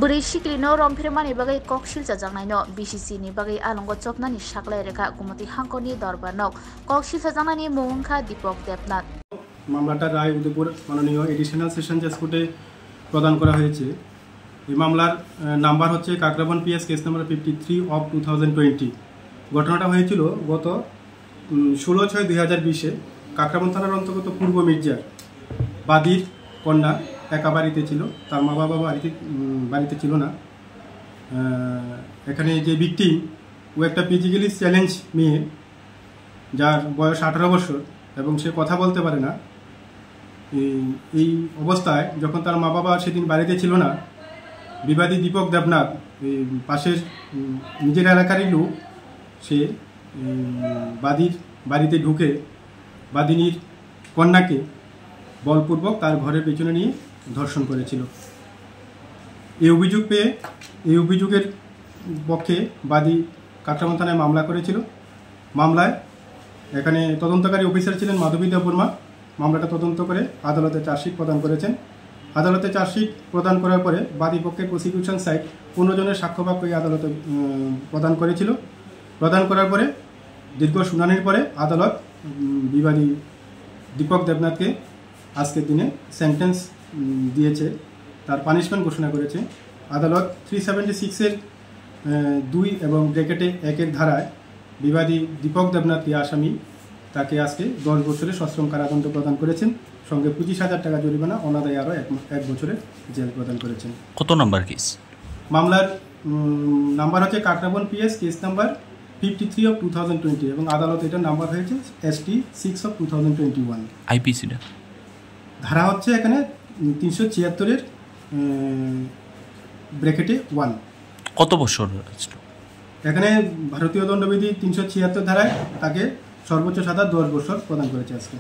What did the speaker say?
Beri siklino rompirmani bagai koksil sajangnai BCC ni bagai alongo chopnani saklai rekha kumati hangkoni darbarno koksil sajangnani mungkha Deepak Devnath মামলাটা রায় উদয়পুর মাননীয় additional session জাজ কোর্টে প্রদান করা হয়েছে। এই মামলার নাম্বার হচ্ছে Kakraban PS case number 53 of 2020। ঘটনাটা হয়েছিল গত 16/6/2020-এ কাকরাবন থানার অন্তর্গত পূর্ব মির্জার বাদীর কন্যা একা বাড়িতে ছিল, তার মা বাবা বাড়িতে ছিল না। এখানে যে ভিকটিম ও একটা ফিজিক্যালি চ্যালেঞ্জ মেয়ে, যার বয়স 18 বছর এবং সে কথা বলতে পারে না। এই অবস্থায় যখন তার মা বাবা সেদিন বাড়িতে ছিল না, বিবাদী দীপক দেবনাথ পাশের নিজের এলাকারই লোক, সে বাদীর বাড়িতে ঢুকে বাদিনীর কন্যাকে বলপূর্বক তার ঘরের পেছনে নিয়ে ধর্ষণ করেছিল। এই অভিযোগের পক্ষে বাদী কাকরাবন থানায় মামলা করেছিল। মামলায় এখানে তদন্তকারী অফিসার ছিলেন মাধবী দেববর্মা। মামলাটা তদন্ত করে আদালতে চার্জশিট প্রদান করেছেন। আদালতে চার্জশিট প্রদান করার পরে বাদী পক্ষের প্রসিকিউশন সাইড 15 জনের সাক্ষ্যবাক্য এই আদালতে প্রদান করেছিল। প্রদান করার পরে দীর্ঘ শুনানির পরে আদালত বিবাদী দীপক দেবনাথকে আজকের দিনে সেন্টেন্স দিয়েছে, তার পানিশমেন্ট ঘোষণা করেছে। আদালত 376-এর 2 এবং ব্র্যাকেটে 1-এর ধারায় বিবাদী দীপক দেবনাথকে আসামি, তাকে আজকে 10 বছরের সশ্রম কারাদণ্ড প্রদান করেছেন, সঙ্গে 25,000 টাকা জরিমানা, অনাদায়ে আরও 1 বছরের জেল প্রদান করেছেন। কত নম্বর কেস? মামলার নাম্বার হচ্ছে Kakraban PS case number 53 of 2020 এবং আদালত এটার নাম্বার হয়েছে ST 6 অফ 2021। আইপিসিটা ধারা হচ্ছে এখানে 376-এর ব্র্যাকেটে 1। কত বছর? এখানে ভারতীয় দণ্ডবিধি 376 ধারায় তাকে সর্বোচ্চ সাজা 10 বছর প্রদান করেছে আজকে।